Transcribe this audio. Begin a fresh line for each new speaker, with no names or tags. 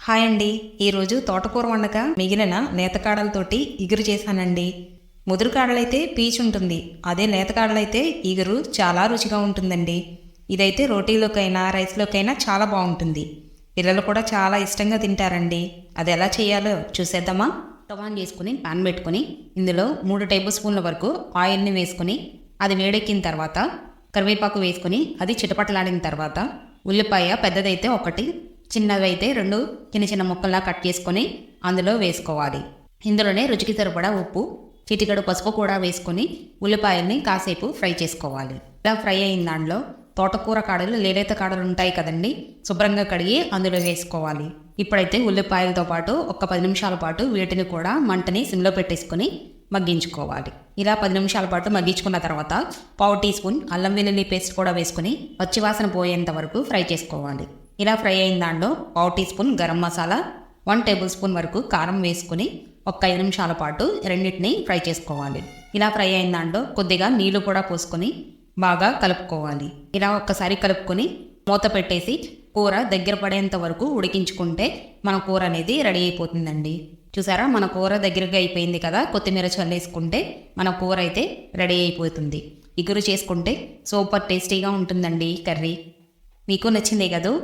Hi అండి. ఈరోజు తోటకూర వండక మిగిలిన నేతకాడలతోటి ఇగురు చేశానండి. ముదురు కాడలైతే పీచు ఉంటుంది, అదే నేతకాడలైతే ఇగురు చాలా రుచిగా ఉంటుందండి. ఇదైతే రోటీలోకైనా రైస్లోకైనా చాలా బాగుంటుంది. పిల్లలు కూడా చాలా ఇష్టంగా తింటారండి. అది ఎలా చేయాలో చూసేద్దామా? స్టవ్ ఆన్ చేసుకుని పాన్ పెట్టుకుని ఇందులో 3 టేబుల్ స్పూన్ల వరకు ఆయిల్ని వేసుకుని అది వేడెక్కిన తర్వాత కరివేపాకు వేసుకుని అది చిటపటలాడిన తర్వాత ఉల్లిపాయ పెద్దదైతే ఒకటి, చిన్నదైతే 2 చిన్న చిన్న ముక్కల్లా కట్ చేసుకొని అందులో వేసుకోవాలి. ఇందులోనే రుచికి సరిపడా ఉప్పు, చిటికెడు పసుపు కూడా వేసుకొని ఉల్లిపాయల్ని కాసేపు ఫ్రై చేసుకోవాలి. ఇలా ఫ్రై అయిన దాంట్లో తోటకూర కాడలు, లేలేత కాడలు ఉంటాయి కదండి, శుభ్రంగా కడిగి అందులో వేసుకోవాలి. ఇప్పుడైతే ఉల్లిపాయలతో పాటు ఒక 10 నిమిషాల పాటు వీటిని కూడా మంటని సిమ్లో పెట్టేసుకొని మగ్గించుకోవాలి. ఇలా 10 నిమిషాల పాటు మగ్గించుకున్న తర్వాత 1/2 టీ స్పూన్ అల్లం వెల్లుల్లి పేస్ట్ కూడా వేసుకుని పచ్చివాసన పోయేంత వరకు ఫ్రై చేసుకోవాలి. ఇలా ఫ్రై అయిన దాంట్లో 1/2 teaspoon garam masala, 1 tablespoon వరకు కారం వేసుకుని ఒక 5 నిమిషాల పాటు రెండింటిని ఫ్రై చేసుకోవాలి. ఇలా ఫ్రై అయిన దాంట్లో కొద్దిగా నీళ్లు కూడా పోసుకొని బాగా కలుపుకోవాలి. ఇలా ఒక్కసారి కలుపుకొని మూత పెట్టేసి కూర దగ్గర పడేంత వరకు ఉడికించుకుంటే మన కూర అనేది రెడీ అయిపోతుందండి. చూసారా, మన కూర దగ్గరగా అయిపోయింది కదా. కొత్తిమీర చల్లేసుకుంటే మన కూర అయితే రెడీ అయిపోతుంది. ఇగురు చేసుకుంటే సూపర్ టేస్టీగా ఉంటుందండి కర్రీ. మీకు నచ్చిందే కదా?